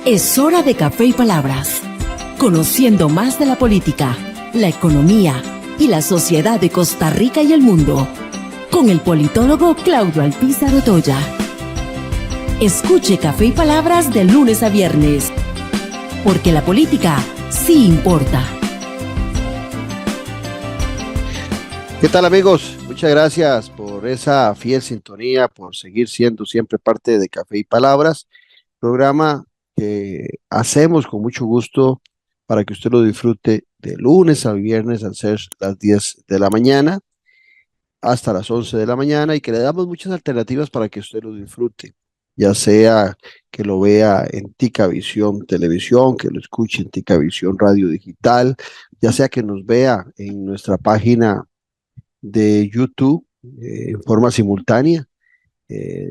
Es hora de Café y Palabras, conociendo más de la política, la economía y la sociedad de Costa Rica y el mundo, con el politólogo Claudio Alpizar Otoya. Escuche Café y Palabras de lunes a viernes, porque la política sí importa. ¿Qué tal, amigos? Muchas gracias por esa fiel sintonía, por seguir siendo siempre parte de Café y Palabras, programa que hacemos con mucho gusto para que usted lo disfrute de lunes a viernes al ser las 10 de la mañana hasta las 11 de la mañana, y que le damos muchas alternativas para que usted lo disfrute, ya sea que lo vea en Ticavisión Televisión, que lo escuche en Ticavisión Radio Digital, ya sea que nos vea en nuestra página de YouTube en forma simultánea.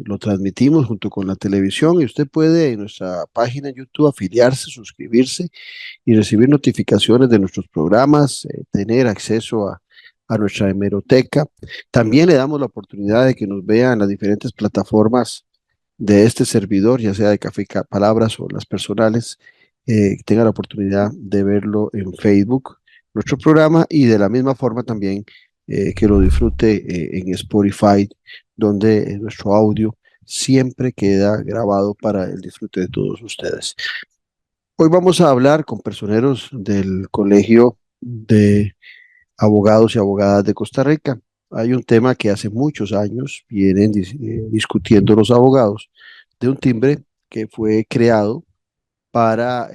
Lo transmitimos junto con la televisión, y usted puede en nuestra página de YouTube afiliarse, suscribirse y recibir notificaciones de nuestros programas, tener acceso a nuestra hemeroteca. También le damos la oportunidad de que nos vean en las diferentes plataformas de este servidor, ya sea de Café y Palabras o las personales, que tenga la oportunidad de verlo en Facebook, nuestro programa, y de la misma forma también que lo disfrute en Spotify, donde nuestro audio siempre queda grabado para el disfrute de todos ustedes. Hoy vamos a hablar con personeros del Colegio de Abogados y Abogadas de Costa Rica. Hay un tema que hace muchos años vienen discutiendo los abogados, de un timbre que fue creado para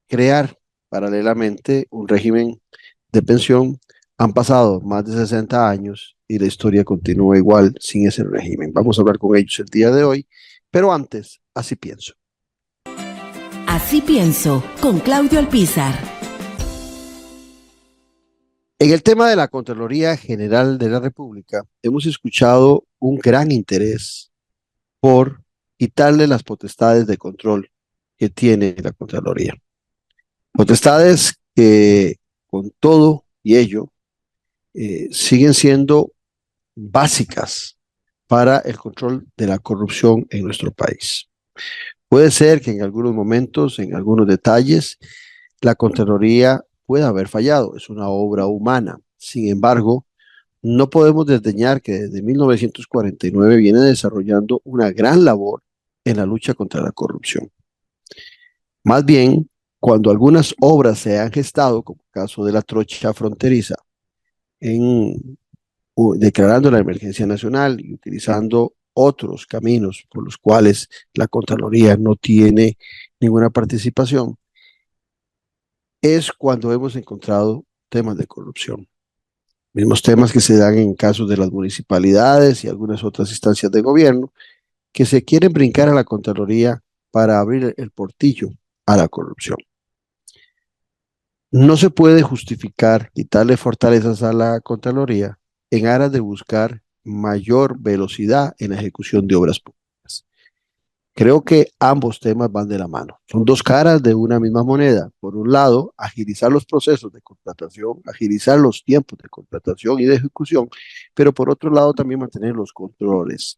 crear paralelamente un régimen de pensión. Han pasado más de 60 años y la historia continúa igual sin ese régimen. Vamos a hablar con ellos el día de hoy, pero antes, así pienso. Así pienso, con Claudio Alpizar. En el tema de la Contraloría General de la República, hemos escuchado un gran interés por quitarle las potestades de control que tiene la Contraloría. Potestades que, con todo y ello, siguen siendo básicas para el control de la corrupción en nuestro país. Puede ser que en algunos momentos, en algunos detalles, la Contraloría pueda haber fallado, es una obra humana. Sin embargo, no podemos desdeñar que desde 1949 viene desarrollando una gran labor en la lucha contra la corrupción. Más bien, cuando algunas obras se han gestado, como el caso de la trocha fronteriza, declarando la emergencia nacional y utilizando otros caminos por los cuales la Contraloría no tiene ninguna participación, es cuando hemos encontrado temas de corrupción. Mismos temas que se dan en casos de las municipalidades y algunas otras instancias de gobierno que se quieren brincar a la Contraloría para abrir el portillo a la corrupción. No se puede justificar quitarle fortalezas a la Contraloría en aras de buscar mayor velocidad en la ejecución de obras públicas. Creo que ambos temas van de la mano. Son dos caras de una misma moneda. Por un lado, agilizar los procesos de contratación, agilizar los tiempos de contratación y de ejecución, pero por otro lado también mantener los controles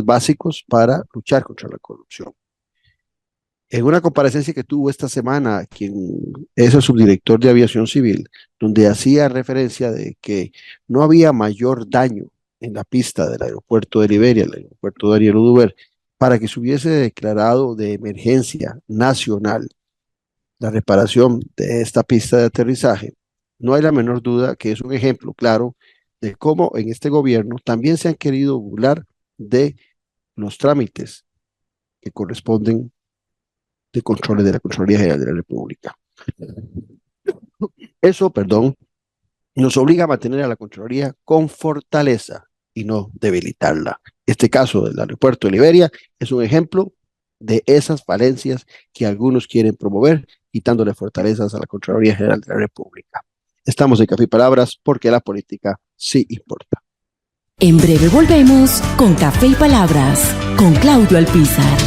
básicos para luchar contra la corrupción. En una comparecencia que tuvo esta semana quien es el subdirector de Aviación Civil, donde hacía referencia de que no había mayor daño en la pista del aeropuerto de Liberia, el aeropuerto de Ariel Oduber, para que se hubiese declarado de emergencia nacional la reparación de esta pista de aterrizaje, no hay la menor duda que es un ejemplo claro de cómo en este gobierno también se han querido burlar de los trámites que corresponden de controles de la Contraloría General de la República. Eso, nos obliga a mantener a la Contraloría con fortaleza y no debilitarla. Este caso del aeropuerto de Liberia es un ejemplo de esas falencias que algunos quieren promover, quitándole fortalezas a la Contraloría General de la República. Estamos en Café y Palabras porque la política sí importa. En breve volvemos con Café y Palabras, con Claudio Alpizar.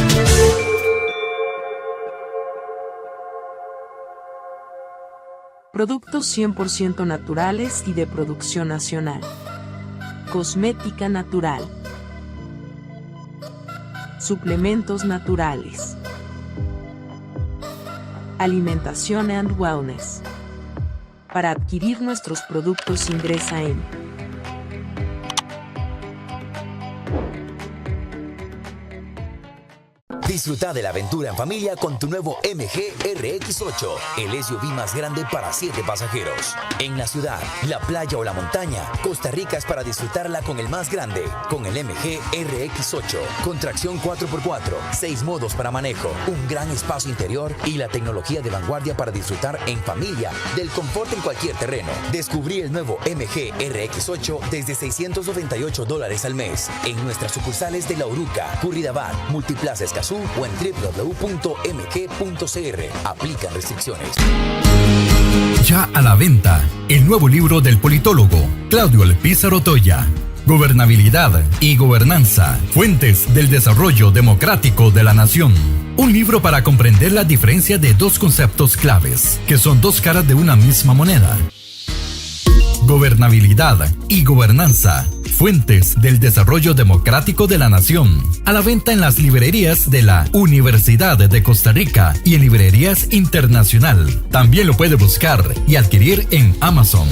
Productos 100% naturales y de producción nacional. Cosmética natural. Suplementos naturales. Alimentación and Wellness. Para adquirir nuestros productos ingresa en Disfruta de la aventura en familia con tu nuevo MG RX8, el SUV más grande para 7 pasajeros. En la ciudad, la playa o la montaña, Costa Rica es para disfrutarla con el más grande, con el MG RX8, con tracción 4x4, 6 modos para manejo, un gran espacio interior y la tecnología de vanguardia para disfrutar en familia del confort en cualquier terreno. Descubrí el nuevo MG RX8 desde $698 al mes en nuestras sucursales de La Uruca, Curridabat, Multiplaza Escazú o en www.mg.cr. Aplican restricciones. Ya a la venta, el nuevo libro del politólogo Claudio Alpizar Otoya. Gobernabilidad y gobernanza, fuentes del desarrollo democrático de la nación. Un libro para comprender la diferencia de dos conceptos claves, que son dos caras de una misma moneda. Gobernabilidad y gobernanza, fuentes del desarrollo democrático de la nación. A la venta en las librerías de la Universidad de Costa Rica y en librerías internacional. También lo puede buscar y adquirir en Amazon.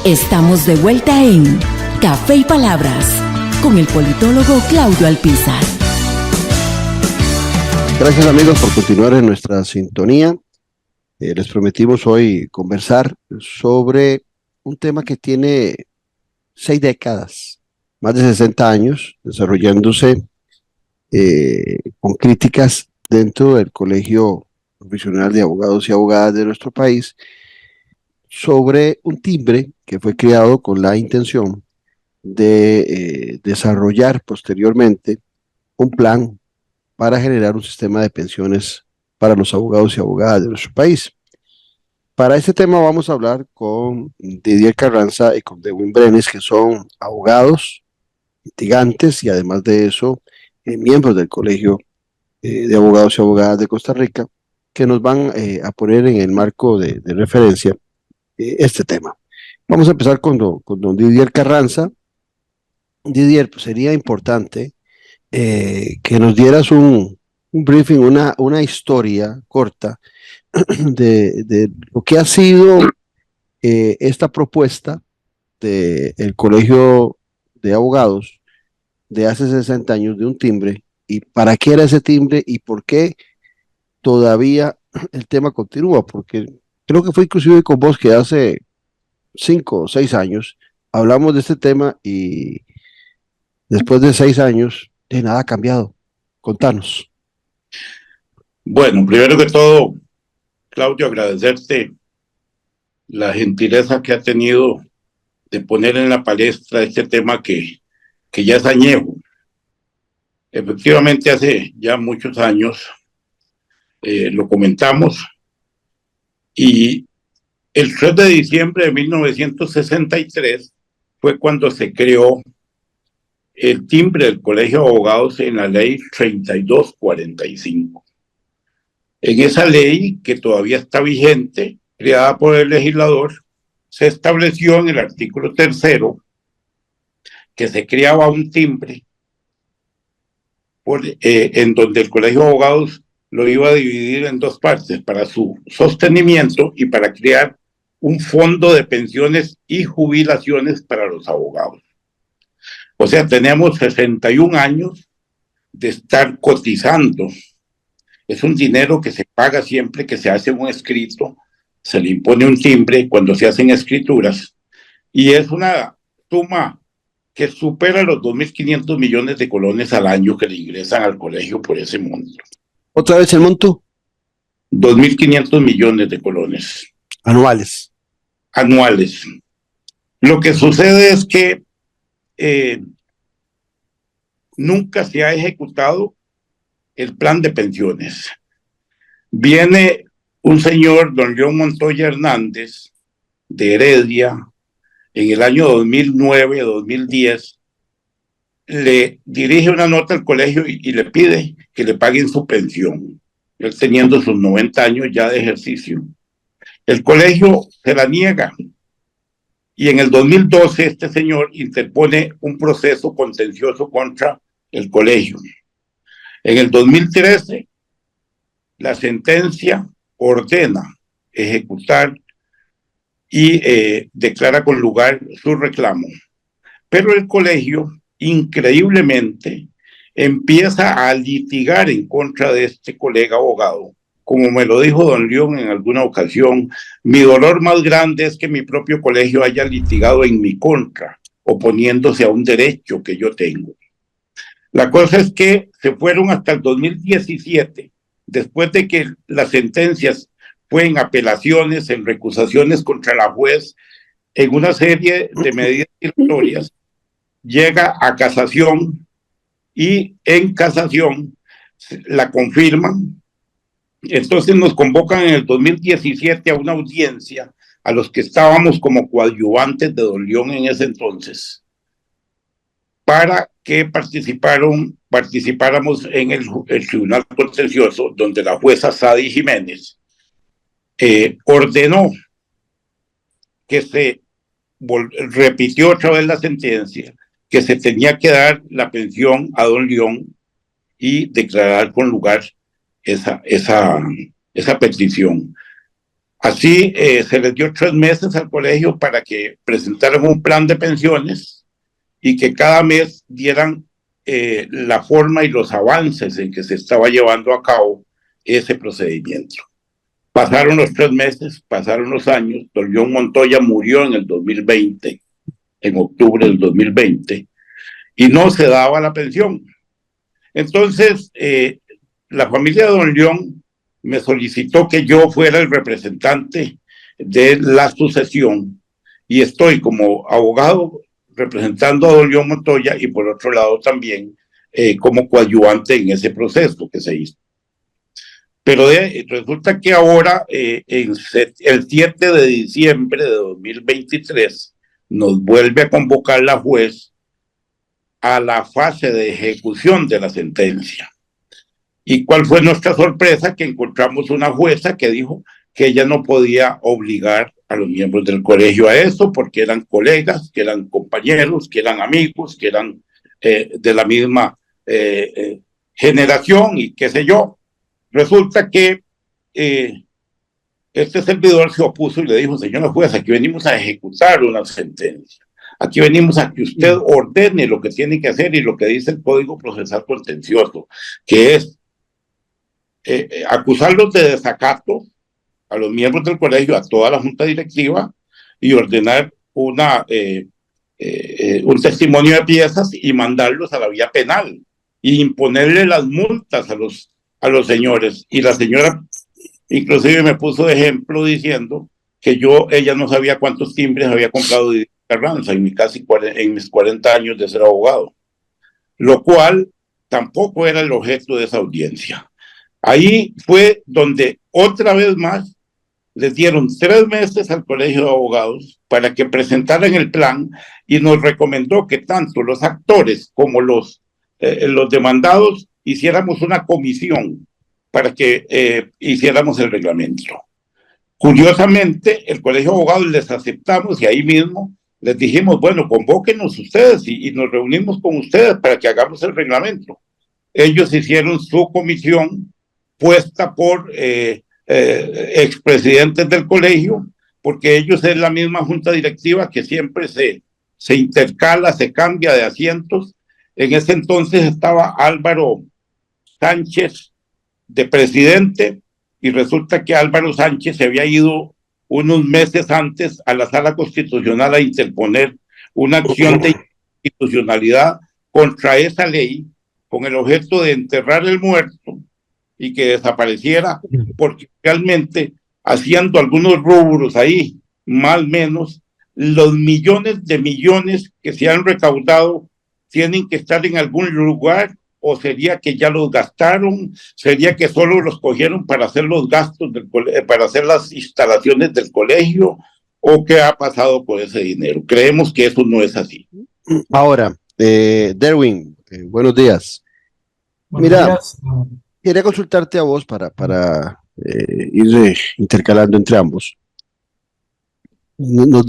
Estamos de vuelta en Café y Palabras con el politólogo Claudio Alpizar. Gracias amigos por continuar en nuestra sintonía. Les prometimos hoy conversar sobre un tema que tiene 6 décadas, más de 60 años, desarrollándose con críticas dentro del Colegio Profesional de Abogados y Abogadas de nuestro país, sobre un timbre que fue creado con la intención de desarrollar posteriormente un plan para generar un sistema de pensiones para los abogados y abogadas de nuestro país. Para este tema vamos a hablar con Didier Carranza y con Dewin Brenes, que son abogados, litigantes y además de eso, miembros del Colegio de Abogados y Abogadas de Costa Rica, que nos van a poner en el marco de referencia este tema. Vamos a empezar con don Didier Carranza. Didier, pues sería importante que nos dieras un briefing, una historia corta de lo que ha sido esta propuesta del Colegio de Abogados de hace 60 años de un timbre, y para qué era ese timbre y por qué todavía el tema continúa, porque creo que fue inclusive con vos que hace 5 o 6 años hablamos de este tema y después de 6 años de nada ha cambiado. Contanos. Bueno, primero que todo, Claudio, agradecerte la gentileza que ha tenido de poner en la palestra este tema que ya es añejo. Efectivamente, hace ya muchos años lo comentamos, y el 3 de diciembre de 1963 fue cuando se creó el timbre del Colegio de Abogados en la ley 3245. En esa ley, que todavía está vigente, creada por el legislador, se estableció en el artículo 3º que se creaba un timbre en donde el Colegio de Abogados lo iba a dividir en 2 partes, para su sostenimiento y para crear un fondo de pensiones y jubilaciones para los abogados. O sea, tenemos 61 años de estar cotizando. Es un dinero que se paga siempre que se hace un escrito, se le impone un timbre cuando se hacen escrituras, y es una suma que supera los 2.500 millones de colones al año que le ingresan al colegio por ese monto. ¿Otra vez el monto? 2.500 millones de colones. Anuales. Anuales. Lo que sucede es que nunca se ha ejecutado el plan de pensiones. Viene un señor, don León Montoya Hernández, de Heredia, en el año 2009-2010, le dirige una nota al colegio y le pide que le paguen su pensión, él teniendo sus 90 años ya de ejercicio. El colegio se la niega, y en el 2012 este señor interpone un proceso contencioso contra el colegio. En el 2013, la sentencia ordena ejecutar y declara con lugar su reclamo. Pero el colegio, increíblemente, empieza a litigar en contra de este colega abogado. Como me lo dijo don León en alguna ocasión, mi dolor más grande es que mi propio colegio haya litigado en mi contra, oponiéndose a un derecho que yo tengo. La cosa es que se fueron hasta el 2017, después de que las sentencias fue en apelaciones, en recusaciones contra la juez, en una serie de medidas dilatorias, llega a casación y en casación la confirman. Entonces nos convocan en el 2017 a una audiencia a los que estábamos como coadyuvantes de don León en ese entonces, para que participáramos en el Tribunal Contencioso, donde la jueza Sadi Jiménez ordenó que se repitió otra vez la sentencia, que se tenía que dar la pensión a don León y declarar con lugar esa petición. Así se les dio 3 meses al colegio para que presentaran un plan de pensiones y que cada mes dieran la forma y los avances en que se estaba llevando a cabo ese procedimiento. Pasaron los 3 meses, pasaron los años, don León Montoya murió en el 2020, en octubre del 2020, y no se daba la pensión. Entonces, la familia de don León me solicitó que yo fuera el representante de la sucesión, y estoy como abogado representando a don León Montoya y por otro lado también como coadyuvante en ese proceso que se hizo. Pero resulta que ahora, el 7 de diciembre de 2023, nos vuelve a convocar la juez a la fase de ejecución de la sentencia. ¿Y cuál fue nuestra sorpresa? Que encontramos una jueza que dijo que ella no podía obligar a los miembros del colegio a eso, porque eran colegas, que eran compañeros, que eran amigos, que eran de la misma generación y qué sé yo. Resulta que este servidor se opuso y le dijo: señora juez, aquí venimos a ejecutar una sentencia. Aquí venimos a que usted ordene lo que tiene que hacer y lo que dice el Código Procesal Contencioso, que es acusarlos de desacato a los miembros del colegio, a toda la junta directiva, y ordenar un testimonio de piezas y mandarlos a la vía penal y imponerle las multas a los señores. Y la señora inclusive me puso de ejemplo diciendo que ella no sabía cuántos timbres había comprado de Carranza en mis 40 años de ser abogado, lo cual tampoco era el objeto de esa audiencia. Ahí fue donde otra vez más les dieron 3 meses al Colegio de Abogados para que presentaran el plan, y nos recomendó que tanto los actores como los demandados hiciéramos una comisión para que hiciéramos el reglamento. Curiosamente, el Colegio de Abogados les aceptamos y ahí mismo les dijimos: bueno, convóquenos ustedes y nos reunimos con ustedes para que hagamos el reglamento. Ellos hicieron su comisión puesta por expresidentes del colegio, porque ellos es la misma junta directiva que siempre se intercala, se cambia de asientos. En ese entonces estaba Álvaro Sánchez de presidente, y resulta que Álvaro Sánchez se había ido unos meses antes a la Sala Constitucional a interponer una acción de inconstitucionalidad contra esa ley, con el objeto de enterrar el muerto y que desapareciera, porque realmente, haciendo algunos rubros ahí, más o menos, los millones de millones que se han recaudado tienen que estar en algún lugar, o sería que ya los gastaron, sería que solo los cogieron para hacer los gastos para hacer las instalaciones del colegio, o qué ha pasado con ese dinero. Creemos que eso no es así. Ahora, Derwin, buenos días. Buenos días. Quería consultarte a vos para ir intercalando entre ambos. Nos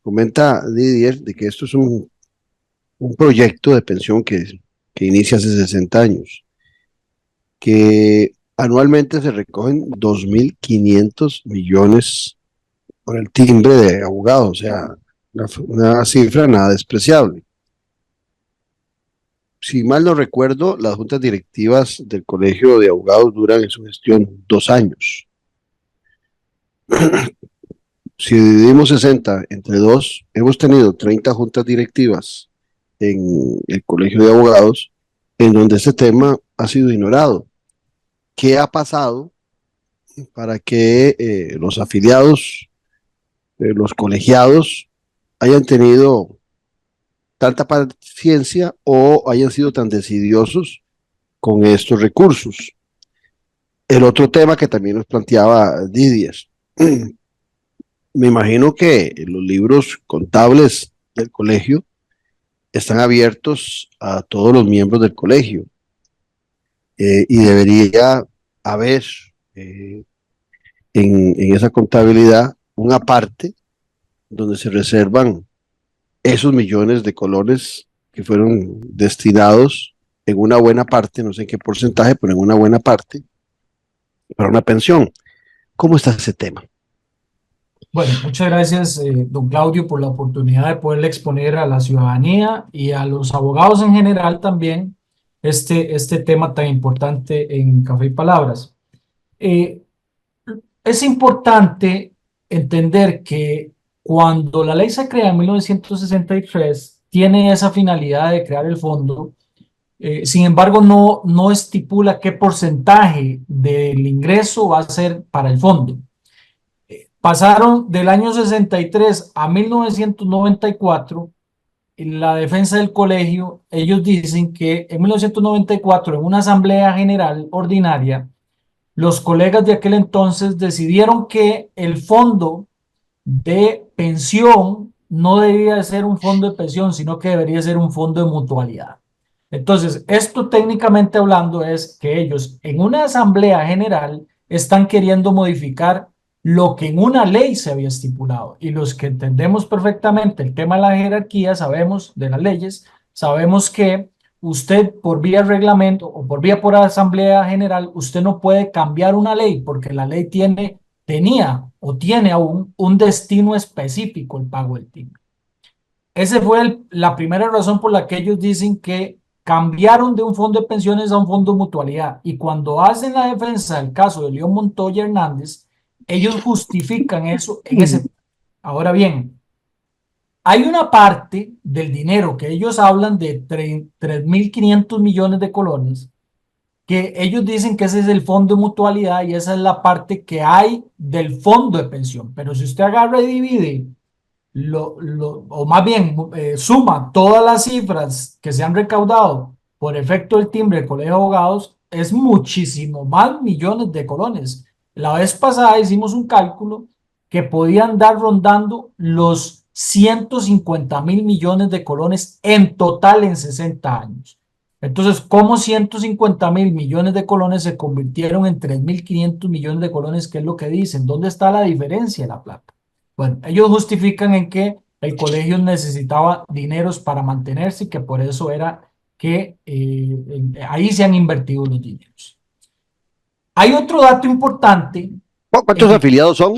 comenta Didier, de que esto es un proyecto de pensión que inicia hace 60 años, que Anualmente se recogen 2.500 millones por el timbre de abogados, o sea, una cifra nada despreciable. Si mal no recuerdo, las juntas directivas del Colegio de Abogados duran en su gestión 2 años. Si dividimos 60 entre 2, hemos tenido 30 juntas directivas en el Colegio de Abogados en donde este tema ha sido ignorado. ¿Qué ha pasado para que los afiliados, los colegiados, hayan tenido tanta paciencia o hayan sido tan decidiosos con estos recursos? El otro tema que también nos planteaba Didier, me imagino que los libros contables del colegio están abiertos a todos los miembros del colegio y debería haber en esa contabilidad una parte donde se reservan esos millones de colones que fueron destinados en una buena parte, no sé en qué porcentaje, pero en una buena parte, para una pensión. ¿Cómo está ese tema? Bueno, muchas gracias, don Claudio, por la oportunidad de poderle exponer a la ciudadanía y a los abogados en general también este tema tan importante en Café y Palabras. Es importante entender que cuando la ley se crea en 1963, tiene esa finalidad de crear el fondo. Sin embargo, no estipula qué porcentaje del ingreso va a ser para el fondo. Pasaron del año 63 a 1994, en la defensa del colegio, ellos dicen que en 1994, en una asamblea general ordinaria, los colegas de aquel entonces decidieron que el fondo de pensión no debía ser un fondo de pensión, sino que debería ser un fondo de mutualidad. Entonces, esto técnicamente hablando es que ellos en una asamblea general están queriendo modificar lo que en una ley se había estipulado. Y los que entendemos perfectamente el tema de la jerarquía, sabemos de las leyes, sabemos que usted por vía reglamento o por asamblea general, usted no puede cambiar una ley porque la ley tenía o tiene aún un destino específico, el pago del timbre. Esa fue la primera razón por la que ellos dicen que cambiaron de un fondo de pensiones a un fondo de mutualidad. Y cuando hacen la defensa del caso de León Montoya Hernández, ellos justifican eso en ese. Ahora bien, hay una parte del dinero que ellos hablan de 3.500 millones de colones, que ellos dicen que ese es el fondo de mutualidad y esa es la parte que hay del fondo de pensión. Pero si usted agarra y divide, o más bien suma todas las cifras que se han recaudado por efecto del timbre del Colegio de Abogados, es muchísimo más millones de colones. La vez pasada hicimos un cálculo que podían andar rondando los 150.000 millones de colones en total en 60 años. Entonces, ¿cómo 150.000 millones de colones se convirtieron en 3.500 millones de colones? ¿Qué es lo que dicen? ¿Dónde está la diferencia de la plata? Bueno, ellos justifican en que el colegio necesitaba dineros para mantenerse y que por eso era que ahí se han invertido los dineros. Hay otro dato importante. ¿Cuántos afiliados son?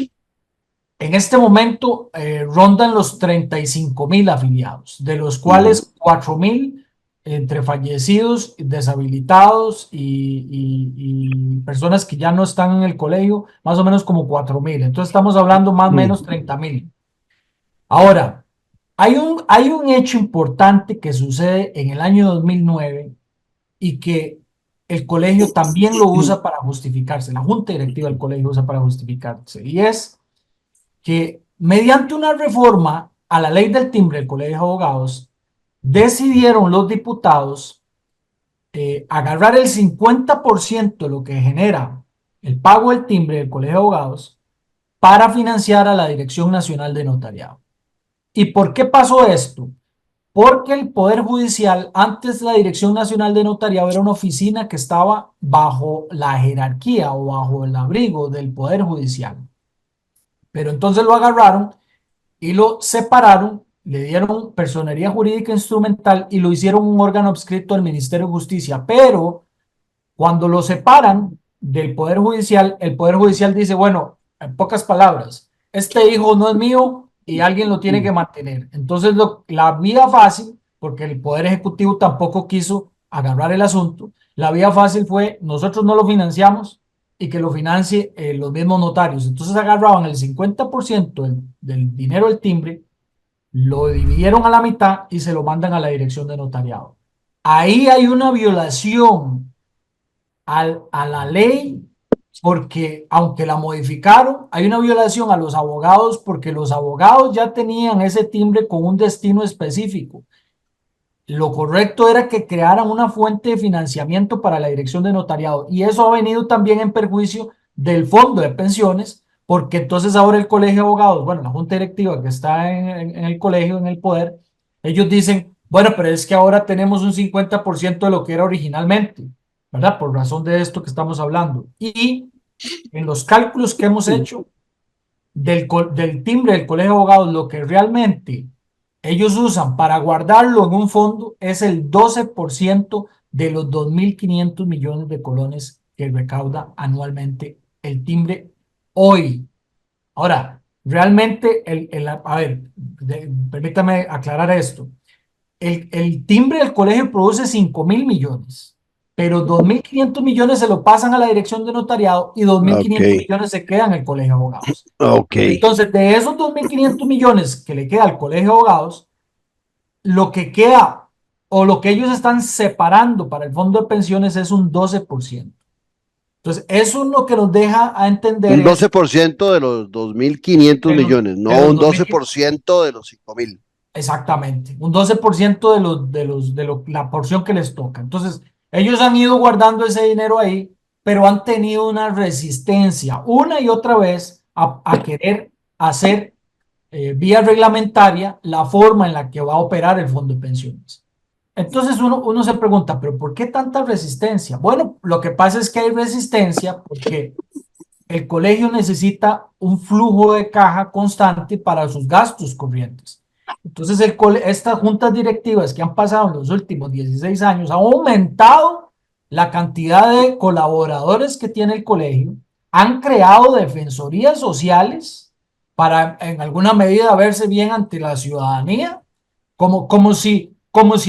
En este momento rondan los 35.000 afiliados, de los cuales 4.000 entre fallecidos, deshabilitados y personas que ya no están en el colegio, más o menos como 4.000. Entonces estamos hablando más o menos 30.000. Ahora, hay un hecho importante que sucede en el año 2009 y que el colegio también lo usa para justificarse, la junta directiva del colegio usa para justificarse, y es que mediante una reforma a la ley del timbre del Colegio de Abogados, decidieron los diputados agarrar el 50% de lo que genera el pago del timbre del Colegio de Abogados para financiar a la Dirección Nacional de Notariado. ¿Y por qué pasó esto? Porque el Poder Judicial, antes de la Dirección Nacional de Notariado, era una oficina que estaba bajo la jerarquía o bajo el abrigo del Poder Judicial. Pero entonces lo agarraron y lo separaron, le dieron personería jurídica instrumental y lo hicieron un órgano adscrito al Ministerio de Justicia. Pero cuando lo separan, del Poder Judicial, el Poder Judicial dice, bueno, en pocas palabras, este hijo no es mío y alguien lo tiene que mantener. Entonces, la vía fácil, porque el Poder Ejecutivo tampoco quiso agarrar el asunto, la vía fácil fue, nosotros no lo financiamos y que lo financie los mismos notarios. Entonces agarraban el 50% del dinero del timbre, lo dividieron a la mitad y se lo mandan a la dirección de notariado. Ahí hay una violación a la ley, porque aunque la modificaron, hay una violación a los abogados porque los abogados ya tenían ese timbre con un destino específico. Lo correcto era que crearan una fuente de financiamiento para la dirección de notariado y eso ha venido también en perjuicio del fondo de pensiones, porque entonces ahora el colegio de abogados, bueno, la junta directiva que está en el colegio, en el poder, ellos dicen, bueno, pero es que ahora tenemos un 50% de lo que era originalmente, ¿verdad? Por razón de esto que estamos hablando. Y en los cálculos que hemos hecho del timbre del colegio de abogados, lo que realmente ellos usan para guardarlo en un fondo es el 12% de los 2.500 millones de colones que recauda anualmente el timbre hoy. Ahora, realmente, a ver, permítame aclarar esto. El timbre del colegio produce 5.000 millones, pero 2.500 millones se lo pasan a la dirección de notariado y 2.500 millones se quedan en el colegio de abogados. Entonces, de esos 2.500 millones que le queda al colegio de abogados, lo que queda o lo que ellos están separando para el fondo de pensiones es un 12%. Entonces, eso es lo que nos deja a entender. Un 12% de los 2.500 millones, no un 12% de los 5.000. Exactamente, un 12% la porción que les toca. Entonces, ellos han ido guardando ese dinero ahí, pero han tenido una resistencia una y otra vez a querer hacer vía reglamentaria la forma en la que va a operar el fondo de pensiones. Entonces uno se pregunta, ¿pero por qué tanta resistencia? Bueno, lo que pasa es que hay resistencia porque el colegio necesita un flujo de caja constante para sus gastos corrientes. Entonces, estas juntas directivas que han pasado en los últimos 16 años han aumentado la cantidad de colaboradores que tiene el colegio, han creado defensorías sociales para en alguna medida verse bien ante la ciudadanía, como si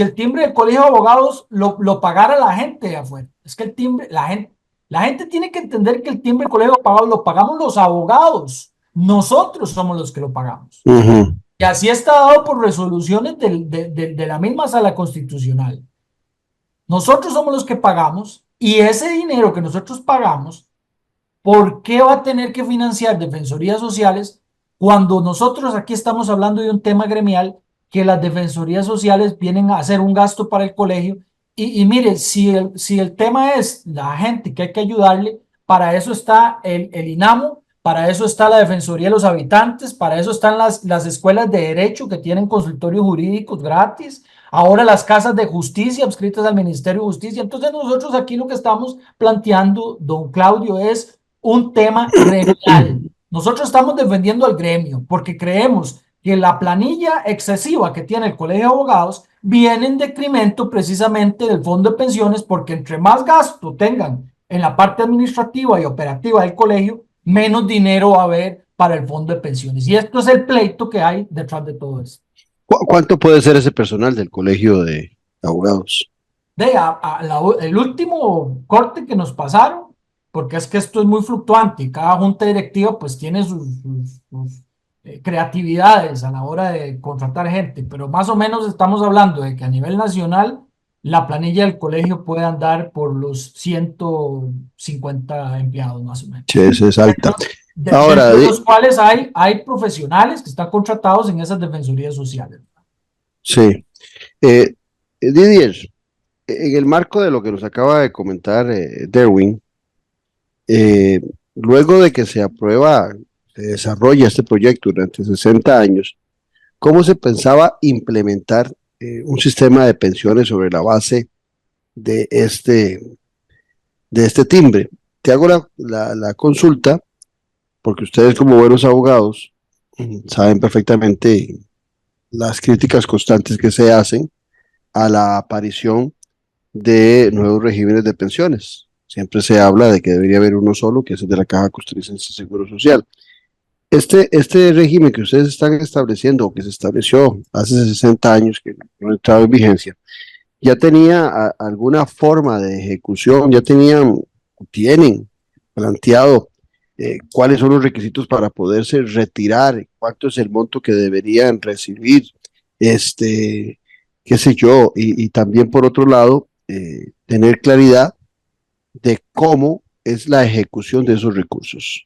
el timbre del colegio de abogados lo pagara la gente de afuera. Es que el timbre, la gente tiene que entender que el timbre del colegio de abogados lo pagamos los abogados, nosotros somos los que lo pagamos. Y así está dado por resoluciones de la misma sala constitucional. Nosotros somos los que pagamos y ese dinero que nosotros pagamos, ¿por qué va a tener que financiar defensorías sociales cuando nosotros aquí estamos hablando de un tema gremial que las defensorías sociales vienen a hacer un gasto para el colegio? Y mire, si el tema es la gente que hay que ayudarle, para eso está el INAMO, para eso está la Defensoría de los Habitantes, para eso están las escuelas de derecho que tienen consultorios jurídicos gratis, ahora las casas de justicia adscritas al Ministerio de Justicia. Entonces nosotros aquí lo que estamos planteando, don Claudio, es un tema gremial. Nosotros estamos defendiendo al gremio porque creemos que la planilla excesiva que tiene el Colegio de Abogados viene en decremento precisamente del fondo de pensiones, porque entre más gasto tengan en la parte administrativa y operativa del colegio, menos dinero va a haber para el fondo de pensiones. Y esto es el pleito que hay detrás de todo esto. ¿Cuánto puede ser ese personal del colegio de abogados? El último corte que nos pasaron, porque es que esto es muy fluctuante y cada junta directiva pues tiene sus creatividades a la hora de contratar gente, pero más o menos estamos hablando de que a nivel nacional la planilla del colegio puede andar por los 150 empleados más o menos. Sí, eso es alta. Ahora, de los cuales hay profesionales que están contratados en esas defensorías sociales. Sí. Didier, en el marco de lo que nos acaba de comentar Derwin, luego de que se desarrolla este proyecto durante 60 años, ¿cómo se pensaba implementar un sistema de pensiones sobre la base de este timbre? Te hago la consulta porque ustedes, como buenos abogados, saben perfectamente las críticas constantes que se hacen a la aparición de nuevos regímenes de pensiones. Siempre se habla de que debería haber uno solo, que es el de la Caja Costarricense de Seguro Social. Este régimen que ustedes están estableciendo, o que se estableció hace 60 años, que no ha entrado en vigencia, ya tenía alguna forma de ejecución, tienen planteado cuáles son los requisitos para poderse retirar, cuánto es el monto que deberían recibir, qué sé yo, y también por otro lado, tener claridad de cómo es la ejecución de esos recursos.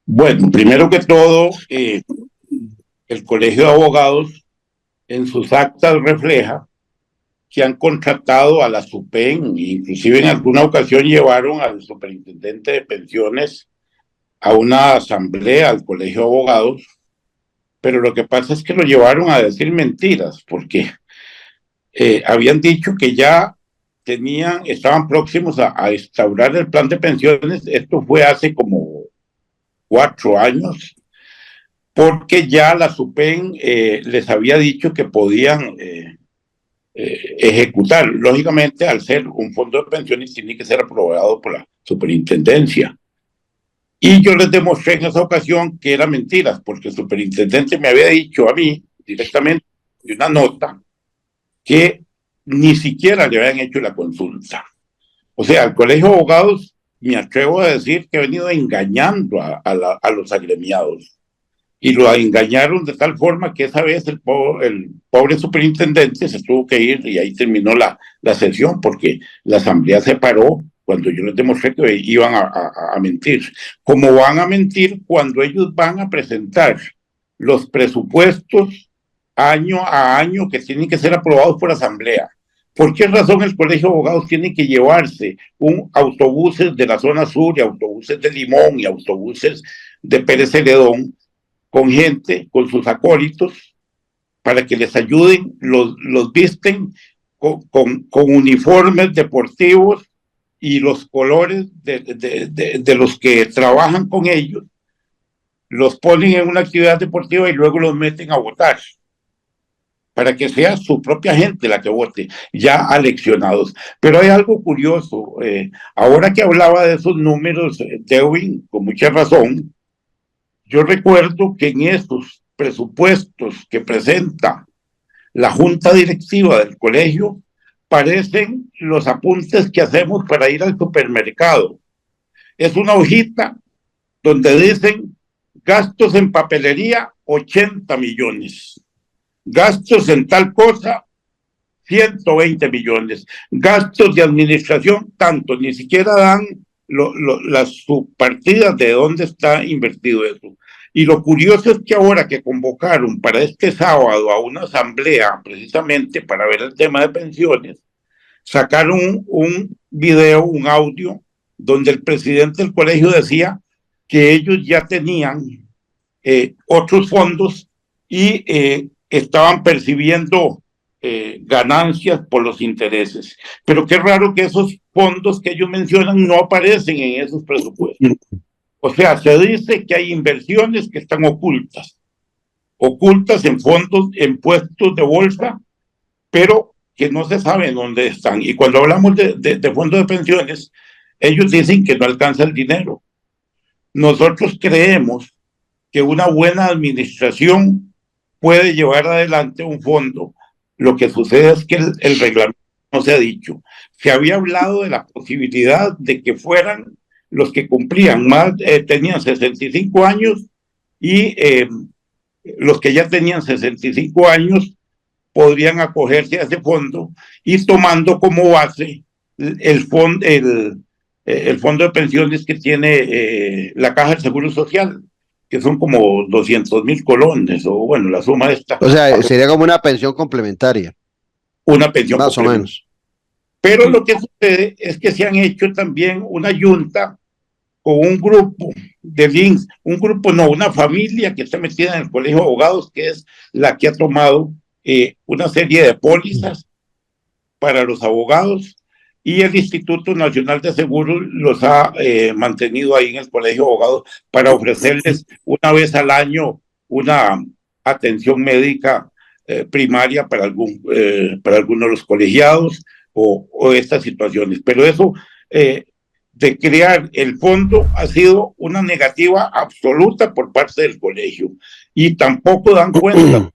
Bueno, primero que todo, el Colegio de Abogados en sus actas refleja que han contratado a la SUPEN, inclusive en alguna ocasión llevaron al superintendente de pensiones a una asamblea al Colegio de Abogados, pero lo que pasa es que lo llevaron a decir mentiras, porque habían dicho que ya estaban próximos a instaurar el plan de pensiones. Esto fue hace como 4 años, porque ya la SUPEN les había dicho que podían ejecutar. Lógicamente, al ser un fondo de pensiones, tiene que ser aprobado por la superintendencia. Y yo les demostré en esa ocasión que eran mentiras, porque el superintendente me había dicho a mí directamente de una nota que ni siquiera le habían hecho la consulta. O sea, el Colegio de Abogados, me atrevo a decir que ha venido engañando a los agremiados. Y lo engañaron de tal forma que esa vez el pobre superintendente se tuvo que ir, y ahí terminó la sesión, porque la asamblea se paró cuando yo les demostré que iban a mentir. Como van a mentir cuando ellos van a presentar los presupuestos año a año que tienen que ser aprobados por asamblea. ¿Por qué razón el Colegio de Abogados tiene que llevarse autobuses de la zona sur, y autobuses de Limón, y autobuses de Pérez Celedón, con gente, con sus acólitos, para que les ayuden, los visten con uniformes deportivos y los colores de los que trabajan con ellos, los ponen en una actividad deportiva y luego los meten a votar, para que sea su propia gente la que vote, ya aleccionados? Pero hay algo curioso, ahora que hablaba de esos números, Dewin, con mucha razón, yo recuerdo que en esos presupuestos que presenta la junta directiva del colegio, parecen los apuntes que hacemos para ir al supermercado. Es una hojita donde dicen gastos en papelería 80 millones, gastos en tal cosa 120 millones, gastos de administración tanto, ni siquiera dan las subpartidas de dónde está invertido eso. Y lo curioso es que ahora que convocaron para este sábado a una asamblea precisamente para ver el tema de pensiones, sacaron un video, un audio, donde el presidente del colegio decía que ellos ya tenían otros fondos y estaban percibiendo ganancias por los intereses. Pero qué raro que esos fondos que ellos mencionan no aparecen en esos presupuestos. O sea, se dice que hay inversiones que están ocultas en fondos, en puestos de bolsa, pero que no se sabe dónde están. Y cuando hablamos de fondos de pensiones, ellos dicen que no alcanza el dinero. Nosotros creemos que una buena administración puede llevar adelante un fondo. Lo que sucede es que el reglamento no se ha dicho. Se había hablado de la posibilidad de que fueran los que cumplían más, tenían 65 años, y los que ya tenían 65 años podrían acogerse a ese fondo, y tomando como base el fondo de pensiones que tiene la Caja del Seguro Social, que son como 200,000 colones, o bueno, la suma de esta. O sea, sería como una pensión complementaria. Una pensión más o menos. Pero lo que sucede es que se han hecho también una junta con un grupo de links, una familia que está metida en el Colegio de Abogados, que es la que ha tomado una serie de pólizas para los abogados, y el Instituto Nacional de Seguros los ha mantenido ahí en el Colegio de Abogados para ofrecerles una vez al año una atención médica primaria para algunos de los colegiados, o estas situaciones. Pero eso de crear el fondo ha sido una negativa absoluta por parte del colegio, y tampoco dan cuenta.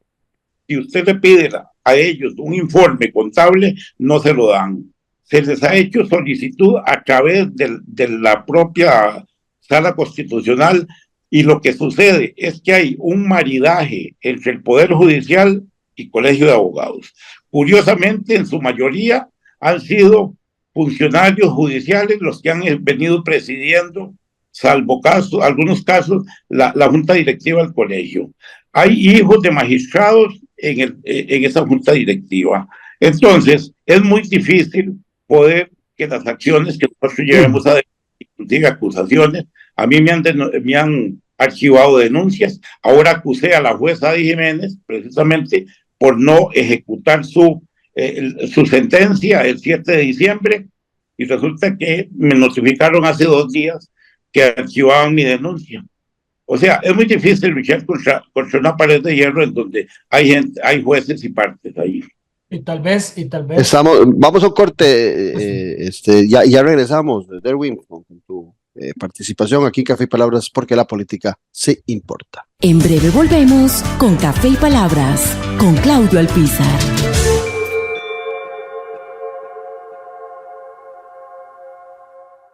Si usted le pide a ellos un informe contable, no se lo dan. Se les ha hecho solicitud a través de la propia Sala Constitucional, y lo que sucede es que hay un maridaje entre el Poder Judicial y Colegio de Abogados. Curiosamente, en su mayoría han sido funcionarios judiciales los que han venido presidiendo, salvo casos, algunos casos, la junta directiva del colegio. Hay hijos de magistrados en esa junta directiva. Entonces, es muy difícil poder que las acciones que nosotros llevemos a inclusive acusaciones. A mí me han archivado denuncias. Ahora acusé a la jueza Adi Jiménez precisamente por no ejecutar su sentencia el 7 de diciembre, y resulta que me notificaron hace 2 días que archivaban mi denuncia. O sea, es muy difícil luchar contra una pared de hierro en donde hay jueces y partes ahí. Y tal vez. Vamos a un corte, ya regresamos, Derwin, con tu participación aquí en Café y Palabras, porque la política sí importa. En breve volvemos con Café y Palabras, con Claudio Alpizar.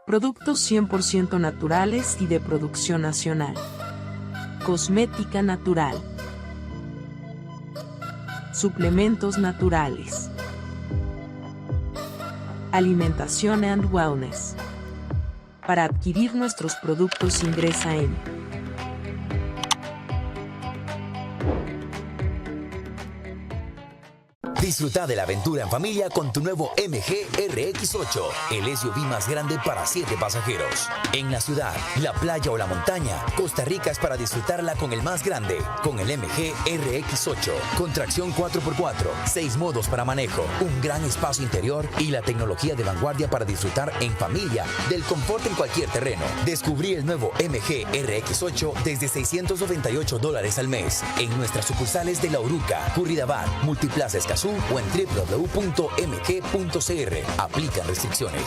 Productos 100% naturales y de producción nacional. Cosmética natural. Suplementos naturales. Alimentación and wellness. Para adquirir nuestros productos ingresa en Disfruta de la aventura en familia con tu nuevo MG RX8, el SUV más grande para 7 pasajeros. En la ciudad, la playa o la montaña, Costa Rica es para disfrutarla con el más grande, con el MG RX8, con tracción 4x4, 6 modos para manejo, un gran espacio interior y la tecnología de vanguardia para disfrutar en familia del confort en cualquier terreno. Descubrí el nuevo MG RX8 desde $698 al mes en nuestras sucursales de La Uruca, Curridabat, Multiplaza Escazú o en www.mg.cr. Aplican restricciones.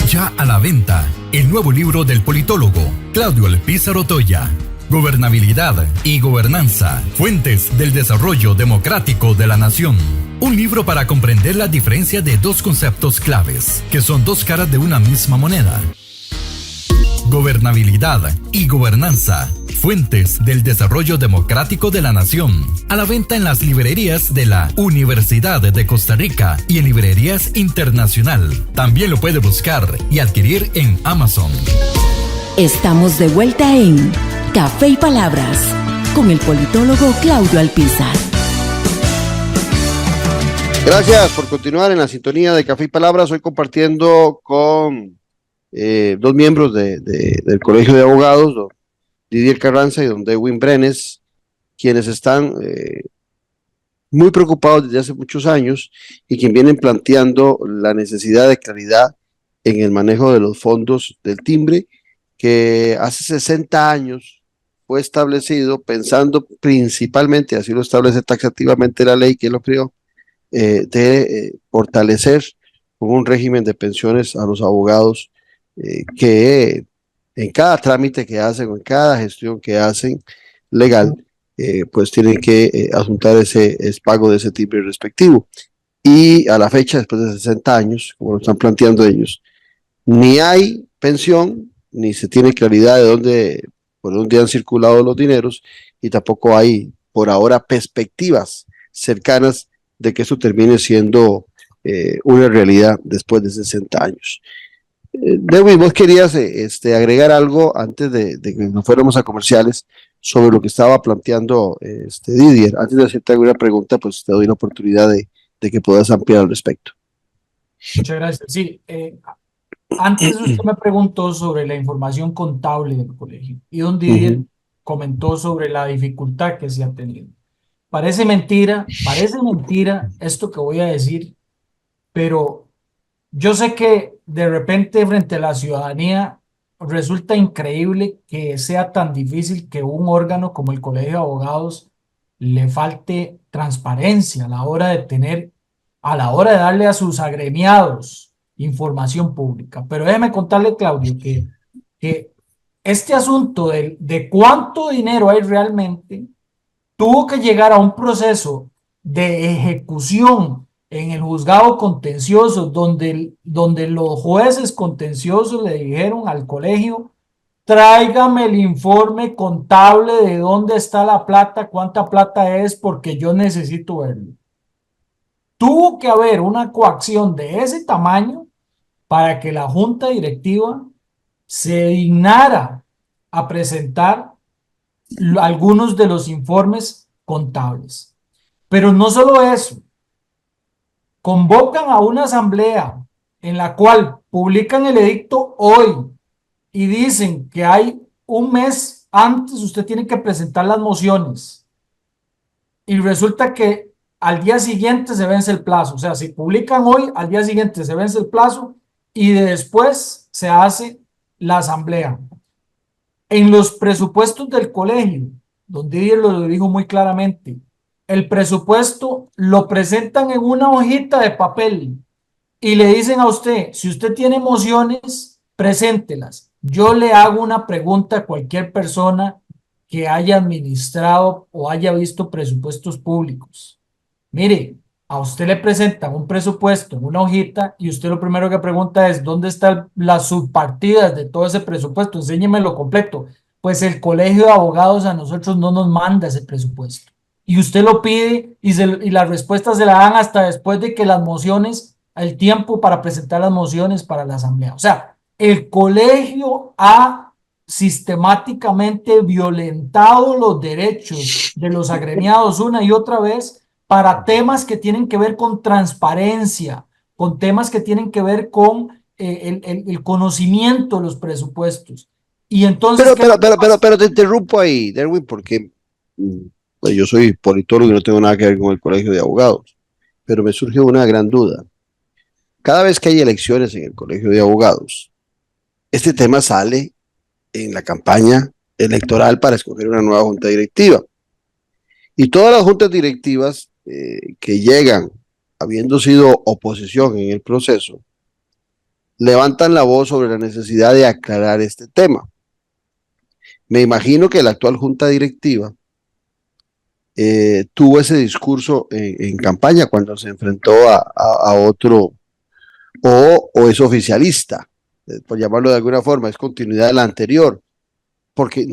Ya a la venta, el nuevo libro del politólogo Claudio Alpizar Otoya. Gobernabilidad y gobernanza, fuentes del desarrollo democrático de la nación. Un libro para comprender la diferencia de 2 conceptos claves, que son 2 caras de una misma moneda. Gobernabilidad y gobernanza, fuentes del desarrollo democrático de la nación. A la venta en las librerías de la Universidad de Costa Rica y en librerías internacional. También lo puede buscar y adquirir en Amazon. Estamos de vuelta en Café y Palabras con el politólogo Claudio Alpizar. Gracias por continuar en la sintonía de Café y Palabras. Hoy compartiendo con 2 miembros del Colegio de Abogados, don Didier Carranza y don Derwin Brenes, quienes están muy preocupados desde hace muchos años y quien vienen planteando la necesidad de claridad en el manejo de los fondos del timbre, que hace 60 años fue establecido pensando principalmente, así lo establece taxativamente la ley que lo creó, de fortalecer con un régimen de pensiones a los abogados que en cada trámite que hacen o en cada gestión que hacen legal, pues tienen que adjuntar ese pago de ese timbre respectivo. Y a la fecha, después de 60 años, como lo están planteando ellos, ni hay pensión, ni se tiene claridad de por dónde han circulado los dineros, y tampoco hay, por ahora, perspectivas cercanas de que eso termine siendo una realidad después de 60 años. Derwin, vos querías agregar algo antes de que nos fuéramos a comerciales sobre lo que estaba planteando Didier. Antes de hacerte alguna pregunta, pues te doy la oportunidad de que puedas ampliar al respecto. Muchas gracias. Sí, antes usted me preguntó sobre la información contable del colegio y don Didier comentó sobre la dificultad que se ha tenido. Parece mentira esto que voy a decir, pero yo sé que de repente frente a la ciudadanía resulta increíble que sea tan difícil que un órgano como el Colegio de Abogados le falte transparencia a la hora de tener a la hora de darle a sus agremiados información pública. Pero déjeme contarle, Claudio, que este asunto de cuánto dinero hay realmente tuvo que llegar a un proceso de ejecución en el juzgado contencioso, donde los jueces contenciosos le dijeron al colegio: tráigame el informe contable de dónde está la plata, cuánta plata es, porque yo necesito verlo. Tuvo que haber una coacción de ese tamaño para que la junta directiva se dignara a presentar algunos de los informes contables. Pero no solo eso, convocan a una asamblea en la cual publican el edicto hoy y dicen que hay un mes antes usted tiene que presentar las mociones, y resulta que al día siguiente se vence el plazo. O sea, si publican hoy, al día siguiente se vence el plazo y después se hace la asamblea. En los presupuestos del colegio, don Didier lo dijo muy claramente, el presupuesto lo presentan en una hojita de papel y le dicen a usted: si usted tiene mociones, preséntelas. Yo le hago una pregunta a cualquier persona que haya administrado o haya visto presupuestos públicos. Mire, a usted le presentan un presupuesto en una hojita y usted lo primero que pregunta es: ¿dónde están las subpartidas de todo ese presupuesto? Enséñemelo completo. Pues el colegio de abogados a nosotros no nos manda ese presupuesto. Y usted lo pide y las respuestas se la dan hasta después de que las mociones, el tiempo para presentar las mociones para la asamblea. O sea, el colegio ha sistemáticamente violentado los derechos de los agremiados una y otra vez para temas que tienen que ver con transparencia, con temas que tienen que ver con el conocimiento de los presupuestos. Y entonces... Pero te interrumpo ahí, Derwin, porque pues yo soy politólogo y no tengo nada que ver con el colegio de abogados, pero me surgió una gran duda. Cada vez que hay elecciones en el colegio de abogados, este tema sale en la campaña electoral para escoger una nueva junta directiva. Y todas las juntas directivas que llegan, habiendo sido oposición en el proceso, levantan la voz sobre la necesidad de aclarar este tema. Me imagino que la actual junta directiva tuvo ese discurso en campaña cuando se enfrentó a otro, o es oficialista, por llamarlo de alguna forma, es continuidad de la anterior, porque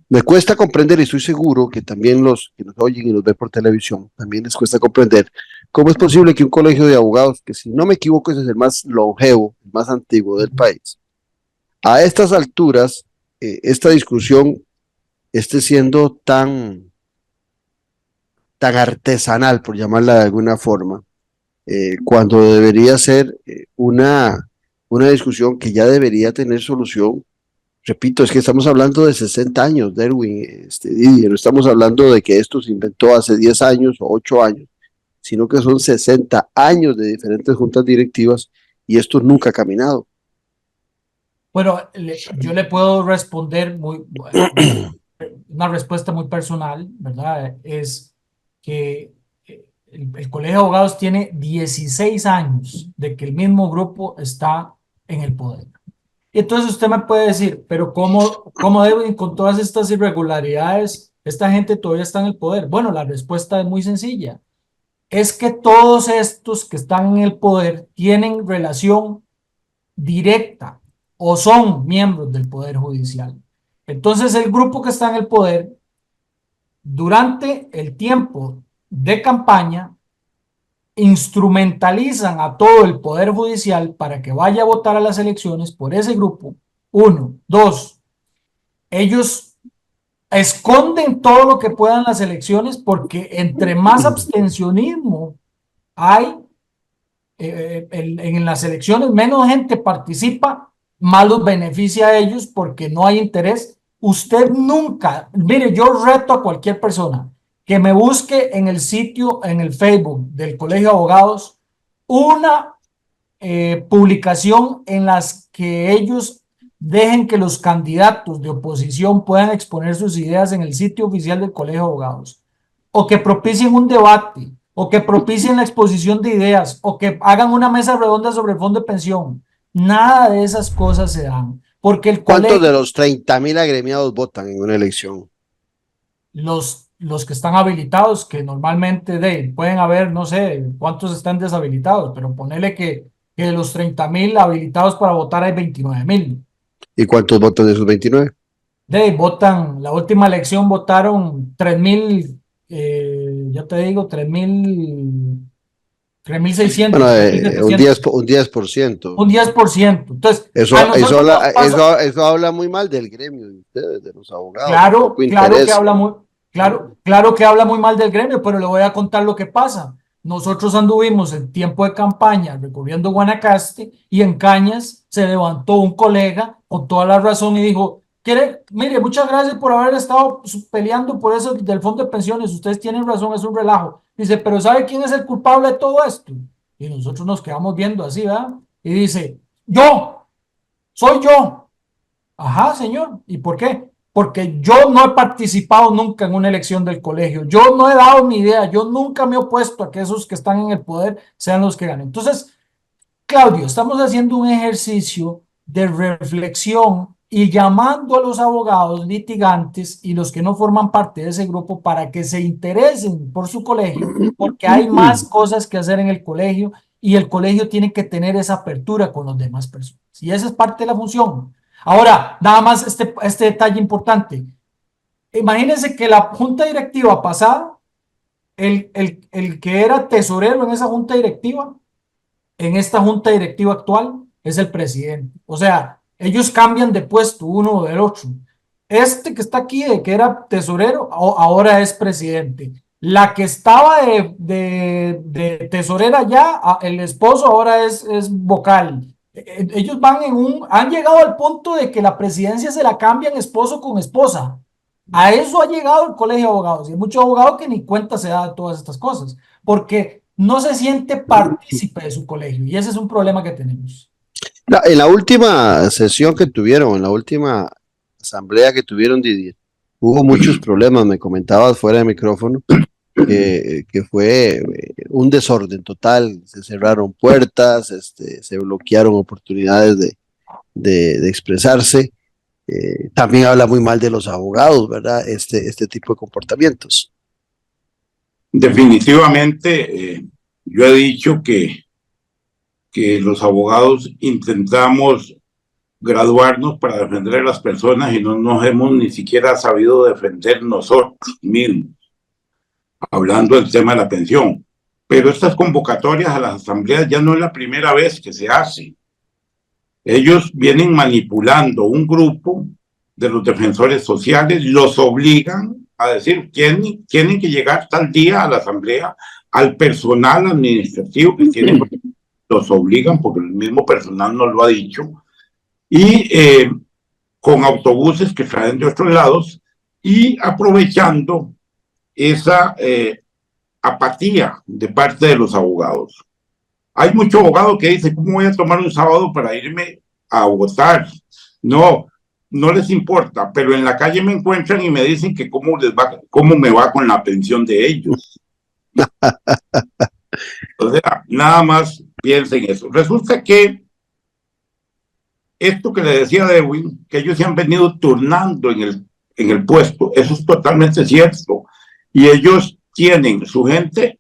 me cuesta comprender, y estoy seguro que también los que nos oyen y nos ven por televisión, también les cuesta comprender cómo es posible que un colegio de abogados, que si no me equivoco es el más longevo, el más antiguo del país, a estas alturas, esta discusión esté siendo tan artesanal, por llamarla de alguna forma, cuando debería ser una discusión que ya debería tener solución. Repito, es que estamos hablando de 60 años, Derwin, Didier, no estamos hablando de que esto se inventó hace 10 años o 8 años, sino que son 60 años de diferentes juntas directivas y esto nunca ha caminado. Bueno, yo le puedo responder una respuesta muy personal, ¿verdad? Es que el Colegio de Abogados tiene 16 años de que el mismo grupo está en el poder. Entonces usted me puede decir, pero ¿cómo deben, con todas estas irregularidades, esta gente todavía está en el poder? Bueno, la respuesta es muy sencilla. Es que todos estos que están en el poder tienen relación directa o son miembros del Poder Judicial. Entonces el grupo que está en el poder, durante el tiempo de campaña, instrumentalizan a todo el Poder Judicial para que vaya a votar a las elecciones por ese grupo. Uno. Dos, ellos esconden todo lo que puedan las elecciones porque entre más abstencionismo hay en las elecciones, menos gente participa, más los beneficia a ellos porque no hay interés. Usted nunca, mire, yo reto a cualquier persona que me busque en el sitio, en el Facebook del Colegio de Abogados, una publicación en las que ellos dejen que los candidatos de oposición puedan exponer sus ideas en el sitio oficial del Colegio de Abogados, o que propicien un debate, o que propicien la exposición de ideas, o que hagan una mesa redonda sobre el fondo de pensión. Nada de esas cosas se dan, porque el ¿Cuántos colegio, de los 30.000 agremiados votan en una elección? los que están habilitados, que normalmente pueden haber, no sé cuántos están deshabilitados, pero ponele que de los 30.000 habilitados para votar hay 29.000. ¿Y cuántos votan de esos 29? Votan, la última elección votaron 3.000, ya te digo, 3.600, Bueno, 3.700, un 10%. un 10%. Entonces, Eso, a eso, nosotros habla, nos pasa, eso habla muy mal del gremio de ustedes, de los abogados. claro, Poco claro que interés. habla muy, claro que habla muy mal del gremio, pero le voy a contar lo que pasa. Nosotros anduvimos en tiempo de campaña recorriendo Guanacaste y en Cañas se levantó un colega con toda la razón y dijo, mire, muchas gracias por haber estado peleando por eso del fondo de pensiones, ustedes tienen razón, es un relajo. Dice, pero ¿sabe quién es el culpable de todo esto? Y nosotros nos quedamos viendo así, ¿verdad? Y dice, soy yo. Ajá, señor. ¿Y por qué? Porque yo no he participado nunca en una elección del colegio. Yo no he dado mi idea. Yo nunca me he opuesto a que esos que están en el poder sean los que ganen. Entonces, Claudio, estamos haciendo un ejercicio de reflexión y llamando a los abogados litigantes y los que no forman parte de ese grupo para que se interesen por su colegio, porque hay más cosas que hacer en el colegio y el colegio tiene que tener esa apertura con las demás personas. Y esa es parte de la función. Ahora, nada más este detalle importante. Imagínense que la junta directiva pasada, el que era tesorero en esa junta directiva, en esta junta directiva actual es el presidente. O sea, ellos cambian de puesto uno del otro. Este que está aquí, de que era tesorero, ahora es presidente. La que estaba de tesorera ya, el esposo ahora es vocal. Ellos han llegado al punto de que la presidencia se la cambian esposo con esposa. A eso ha llegado el colegio de abogados. Y hay muchos abogados que ni cuenta se da de todas estas cosas, porque no se siente partícipe de su colegio. Y ese es un problema que tenemos. En la última sesión que tuvieron, en la última asamblea que tuvieron, Didier, hubo muchos problemas, me comentabas fuera de micrófono, que fue un desorden total, se cerraron puertas, se bloquearon oportunidades de expresarse. También habla muy mal de los abogados, ¿verdad? Este tipo de comportamientos. Definitivamente, yo he dicho que los abogados intentamos graduarnos para defender a las personas y no nos hemos ni siquiera sabido defender nosotros mismos, hablando del tema de la pensión. Pero estas convocatorias a las asambleas ya no es la primera vez que se hace. Ellos vienen manipulando un grupo de los defensores sociales, los obligan a decir, tienen que llegar tal día a la asamblea, al personal administrativo que tienen, los obligan porque el mismo personal nos lo ha dicho, y con autobuses que traen de otros lados y aprovechando esa apatía de parte de los abogados. Hay mucho abogado que dice, ¿cómo voy a tomar un sábado para irme a votar? No les importa, pero en la calle me encuentran y me dicen que cómo me va con la pensión de ellos. O sea, nada más piensen eso. Resulta que esto que le decía a Edwin, que ellos se han venido turnando en el puesto, eso es totalmente cierto. Y ellos tienen su gente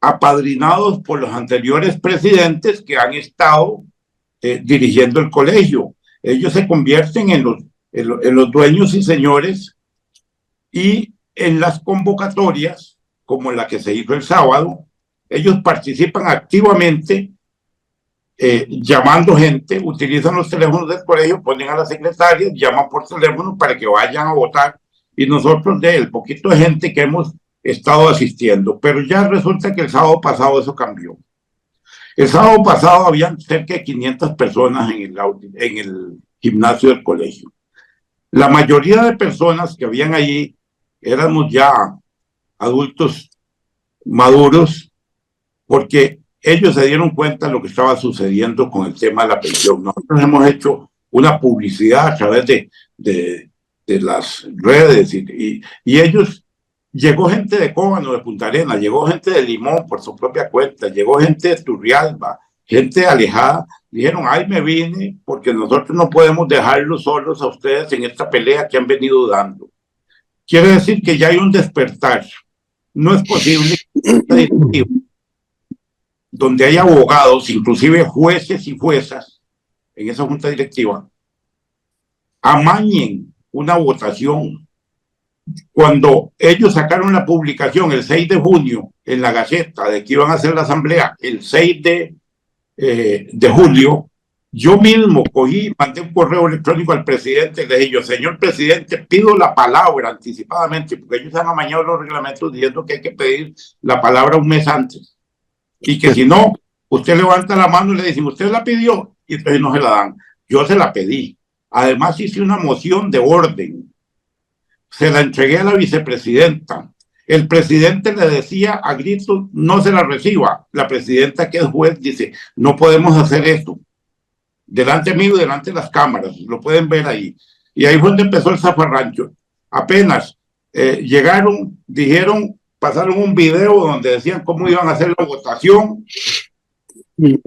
apadrinados por los anteriores presidentes que han estado dirigiendo el colegio. Ellos se convierten en los dueños y señores, y en las convocatorias, como la que se hizo el sábado, ellos participan activamente llamando gente, utilizan los teléfonos del colegio, ponen a las secretarias, llaman por teléfono para que vayan a votar, y nosotros el poquito de gente que hemos estado asistiendo, pero ya resulta que el sábado pasado eso cambió. El sábado pasado habían cerca de 500 personas en el gimnasio del colegio. La mayoría de personas que habían allí éramos ya adultos maduros, porque ellos se dieron cuenta de lo que estaba sucediendo con el tema de la pensión. Nosotros hemos hecho una publicidad a través de las redes y ellos llegó gente de Cóbano, de Punta Arenas, llegó gente de Limón por su propia cuenta, llegó gente de Turrialba, gente alejada. Dijeron, ay, me vine porque nosotros no podemos dejarlos solos a ustedes en esta pelea que han venido dando. Quiere decir que ya hay un despertar. No es posible que donde hay abogados, inclusive jueces y juezas, en esa junta directiva, amañen una votación. Cuando ellos sacaron la publicación el 6 de junio en la Gaceta de que iban a hacer la asamblea el 6 de julio, yo mismo cogí, mandé un correo electrónico al presidente, le dije yo, señor presidente, pido la palabra anticipadamente, porque ellos han amañado los reglamentos diciendo que hay que pedir la palabra un mes antes, y que si no, usted levanta la mano y le dice, usted la pidió, y entonces no se la dan. Yo se la pedí. Además hice una moción de orden, se la entregué a la vicepresidenta. El presidente le decía a gritos, no se la reciba. La presidenta, que es juez, dice, no podemos hacer esto. Delante mío, delante de las cámaras, lo pueden ver ahí. Y ahí fue donde empezó el zafarrancho. Apenas llegaron, dijeron, pasaron un video donde decían cómo iban a hacer la votación, y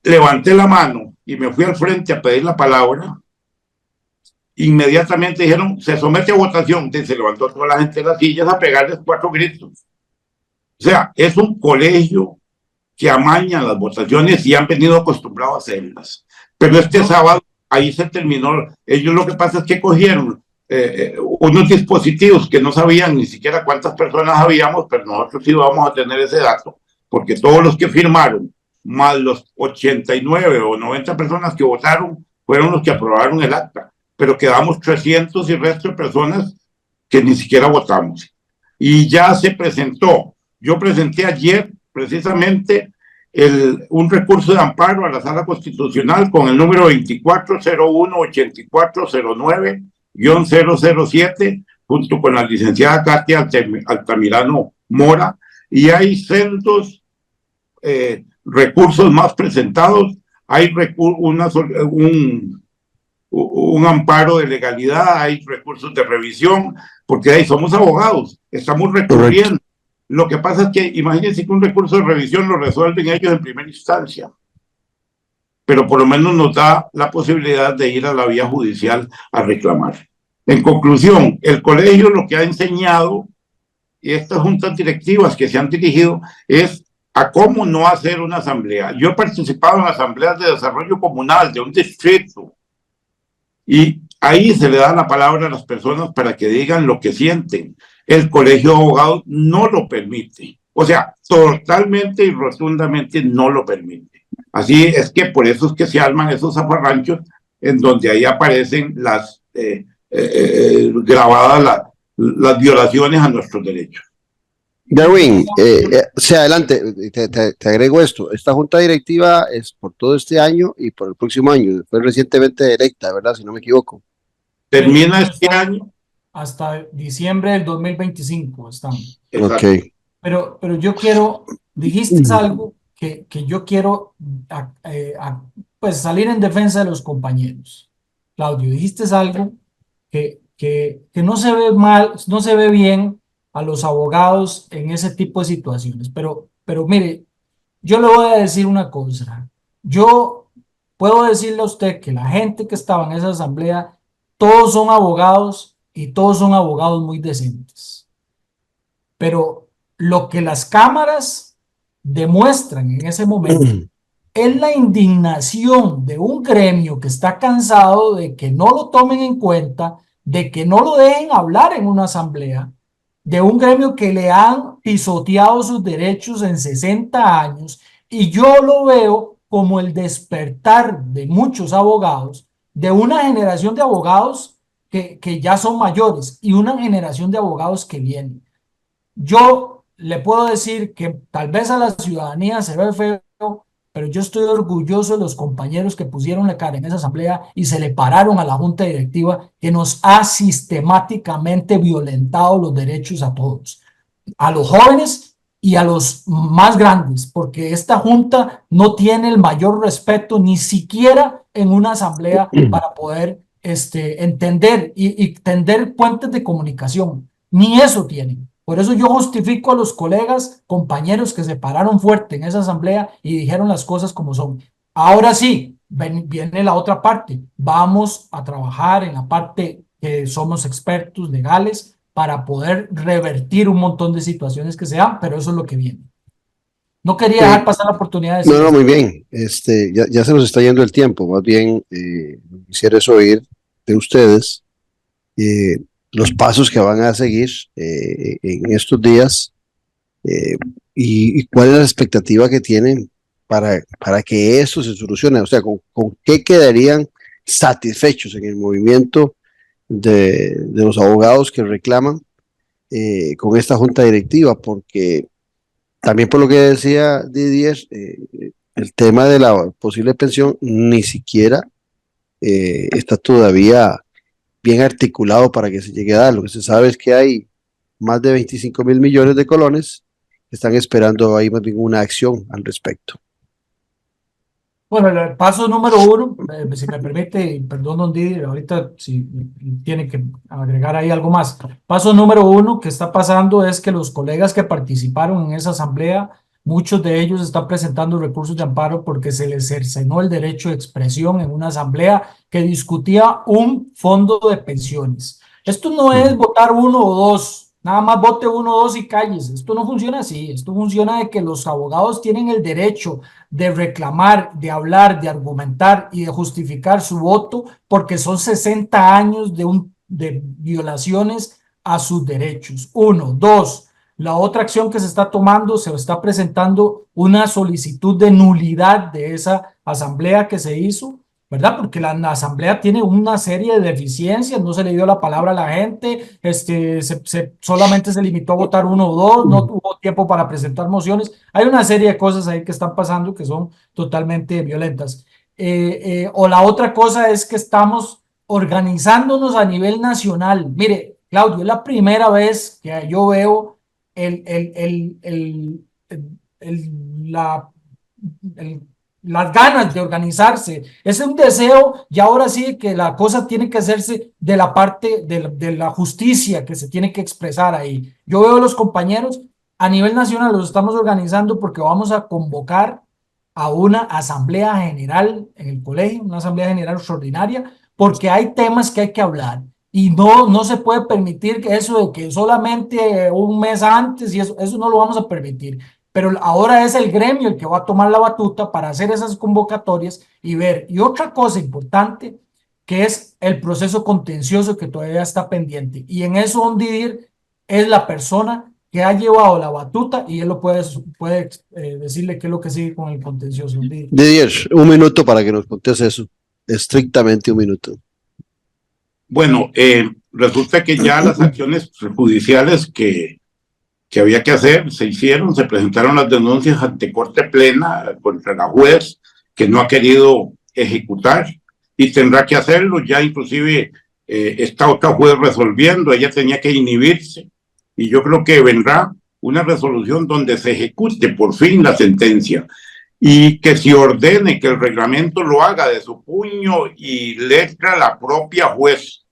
levanté la mano y me fui al frente a pedir la palabra. Inmediatamente dijeron, se somete a votación. Se levantó toda la gente de las sillas a pegarles 4 gritos. O sea, es un colegio que amaña las votaciones y han venido acostumbrados a hacerlas. Pero este sábado, ahí se terminó. Ellos lo que pasa es que cogieron unos dispositivos que no sabían ni siquiera cuántas personas habíamos, pero nosotros sí vamos a tener ese dato, porque todos los que firmaron, más los 89 o 90 personas que votaron, fueron los que aprobaron el acta. Pero quedamos 300 y resto de personas que ni siquiera votamos. Y ya se presentó. Yo presenté ayer precisamente un recurso de amparo a la Sala Constitucional con el número 2401-8409-007, junto con la licenciada Katia Altamirano Mora, y hay sendos recursos más presentados. Hay un amparo de legalidad, hay recursos de revisión, porque ahí somos abogados, estamos recurriendo. Correcto. Lo que pasa es que imagínense que un recurso de revisión lo resuelven ellos en primera instancia, pero por lo menos nos da la posibilidad de ir a la vía judicial a reclamar. En conclusión, el colegio lo que ha enseñado, y estas juntas directivas que se han dirigido, es a cómo no hacer una asamblea. Yo he participado en asambleas de desarrollo comunal de un distrito, y ahí se le da la palabra a las personas para que digan lo que sienten. El colegio de abogados no lo permite. O sea, totalmente y rotundamente no lo permite. Así es que por eso es que se arman esos zafarranchos en donde ahí aparecen las grabadas las violaciones a nuestros derechos. Darwin, adelante, te agrego esto. Esta junta directiva es por todo este año y por el próximo año. Fue recientemente electa, ¿verdad? Si no me equivoco. Termina este año. Hasta diciembre del 2025 estamos. Ok. Pero yo quiero, dijiste algo que yo quiero pues salir en defensa de los compañeros. Claudio, dijiste algo que no se ve mal, no se ve bien a los abogados en ese tipo de situaciones. Pero mire, yo le voy a decir una cosa. Yo puedo decirle a usted que la gente que estaba en esa asamblea, todos son abogados y todos son abogados muy decentes. Pero lo que las cámaras demuestran en ese momento es la indignación de un gremio que está cansado de que no lo tomen en cuenta, de que no lo dejen hablar en una asamblea, de un gremio que le han pisoteado sus derechos en 60 años, y yo lo veo como el despertar de muchos abogados, de una generación de abogados que ya son mayores y una generación de abogados que vienen. Yo le puedo decir que tal vez a la ciudadanía se ve feo, pero yo estoy orgulloso de los compañeros que pusieron la cara en esa asamblea y se le pararon a la junta directiva que nos ha sistemáticamente violentado los derechos a todos, a los jóvenes y a los más grandes, porque esta junta no tiene el mayor respeto ni siquiera en una asamblea para poder entender y tender puentes de comunicación. Ni eso tienen, Por eso yo justifico a los colegas, compañeros que se pararon fuerte en esa asamblea y dijeron las cosas como son. Ahora sí, viene la otra parte. Vamos a trabajar en la parte que somos expertos legales para poder revertir un montón de situaciones que se dan, pero eso es lo que viene. No quería dejar pasar la oportunidad de decir No, eso. muy bien. Ya se nos está yendo el tiempo. Más bien, quisiera eso oír de ustedes los pasos que van a seguir en estos días y cuál es la expectativa que tienen para que esto se solucione. O sea, con qué quedarían satisfechos en el movimiento de los abogados que reclaman con esta junta directiva, porque también por lo que decía Didier, el tema de la posible pensión ni siquiera está todavía bien articulado para que se llegue a dar. Lo que se sabe es que hay más de 25.000 millones de colones que están esperando ahí más bien una acción al respecto. Bueno, el paso número uno, si me permite, y perdón, don Didier, ahorita si tiene que agregar ahí algo más. Paso número uno que está pasando es que los colegas que participaron en esa asamblea, muchos de ellos están presentando recursos de amparo porque se les cercenó el derecho de expresión en una asamblea que discutía un fondo de pensiones. Esto no es votar uno o dos. Nada más vote uno o dos y calles. Esto no funciona así. Esto funciona de que los abogados tienen el derecho de reclamar, de hablar, de argumentar y de justificar su voto porque son 60 años de violaciones a sus derechos. Uno. Dos, la otra acción que se está tomando, se está presentando una solicitud de nulidad de esa asamblea que se hizo, ¿verdad? Porque la asamblea tiene una serie de deficiencias, no se le dio la palabra a la gente, solamente se limitó a votar uno o dos, no tuvo tiempo para presentar mociones. Hay una serie de cosas ahí que están pasando que son totalmente violentas. O la otra cosa es que estamos organizándonos a nivel nacional. Mire, Claudio, es la primera vez que yo veo las ganas de organizarse. Es un deseo y ahora sí que la cosa tiene que hacerse de la parte de la justicia que se tiene que expresar ahí. Yo veo a los compañeros a nivel nacional, los estamos organizando porque vamos a convocar a una asamblea general en el colegio, una asamblea general extraordinaria, porque hay temas que hay que hablar. Y no se puede permitir que eso de que solamente un mes antes y eso no lo vamos a permitir. Pero ahora es el gremio el que va a tomar la batuta para hacer esas convocatorias y ver. Y otra cosa importante, que es el proceso contencioso que todavía está pendiente. Y en eso don Didier es la persona que ha llevado la batuta y él lo puede decirle qué es lo que sigue con el contencioso. Don Didier, un minuto para que nos contes eso. Estrictamente un minuto. Bueno, resulta que ya las acciones judiciales que había que hacer se hicieron, se presentaron las denuncias ante Corte Plena contra la juez que no ha querido ejecutar y tendrá que hacerlo. Ya inclusive está otra juez resolviendo, ella tenía que inhibirse y yo creo que vendrá una resolución donde se ejecute por fin la sentencia y que se ordene que el reglamento lo haga de su puño y letra la propia juez.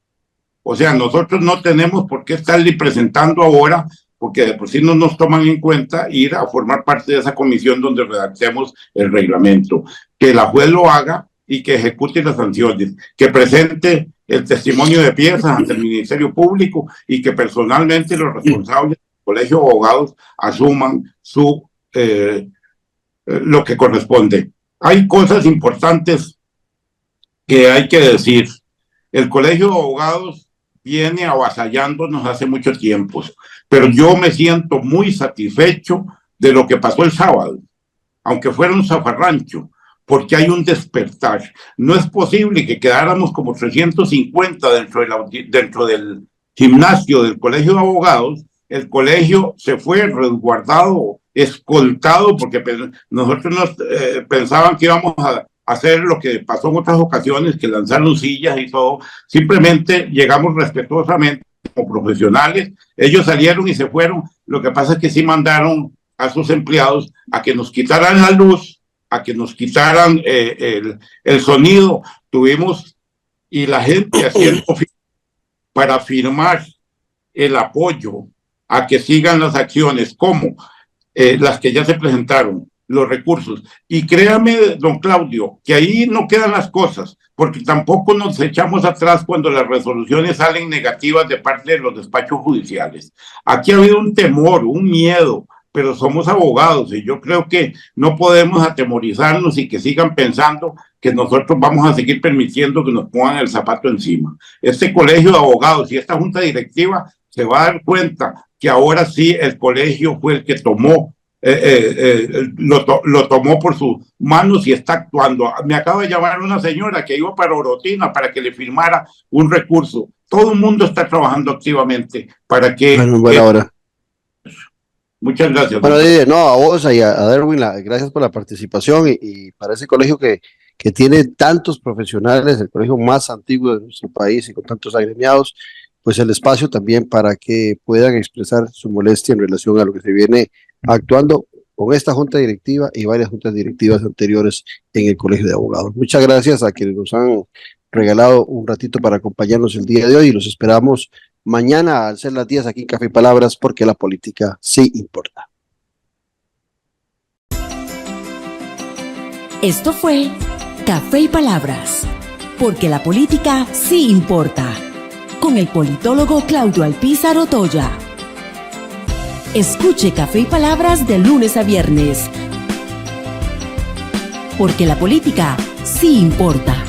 O sea, nosotros no tenemos por qué estarle presentando ahora, porque de por sí no nos toman en cuenta ir a formar parte de esa comisión donde redactemos el reglamento. Que la juez lo haga y que ejecute las sanciones, que presente el testimonio de piezas ante el Ministerio Público y que personalmente los responsables del Colegio de Abogados asuman lo que corresponde. Hay cosas importantes que hay que decir. El Colegio de Abogados viene avasallándonos hace mucho tiempo, pero yo me siento muy satisfecho de lo que pasó el sábado, aunque fuera un zafarrancho, porque hay un despertar. No es posible que quedáramos como 350 dentro del gimnasio del Colegio de Abogados. El colegio se fue resguardado, escoltado, porque nosotros pensaban que íbamos a hacer lo que pasó en otras ocasiones, que lanzaron sillas y todo. Simplemente llegamos respetuosamente como profesionales. Ellos salieron y se fueron. Lo que pasa es que sí mandaron a sus empleados a que nos quitaran la luz, a que nos quitaran el sonido. Y la gente haciendo para firmar el apoyo a que sigan las acciones como las que ya se presentaron, los recursos. Y créame, don Claudio, que ahí no quedan las cosas, porque tampoco nos echamos atrás cuando las resoluciones salen negativas de parte de los despachos judiciales. Aquí ha habido un temor, un miedo, pero somos abogados y yo creo que no podemos atemorizarnos y que sigan pensando que nosotros vamos a seguir permitiendo que nos pongan el zapato encima. Este colegio de abogados y esta junta directiva se va a dar cuenta que ahora sí el colegio fue el que tomó, lo tomó por sus manos y está actuando. Me acaba de llamar una señora que iba para Orotina para que le firmara un recurso. Todo el mundo está trabajando activamente para que... Bueno, buena hora. Muchas gracias. Bueno, no, a vos y a Derwin, gracias por la participación y para ese colegio que tiene tantos profesionales, el colegio más antiguo de nuestro país y con tantos agremiados, pues el espacio también para que puedan expresar su molestia en relación a lo que se viene actuando con esta junta directiva y varias juntas directivas anteriores en el Colegio de Abogados. Muchas gracias a quienes nos han regalado un ratito para acompañarnos el día de hoy y los esperamos mañana al ser las 10 aquí en Café y Palabras, porque la política sí importa. Esto fue Café y Palabras, porque la política sí importa, con el politólogo Claudio Alpizar Otoya. Escuche Café y Palabras de lunes a viernes, porque la política sí importa.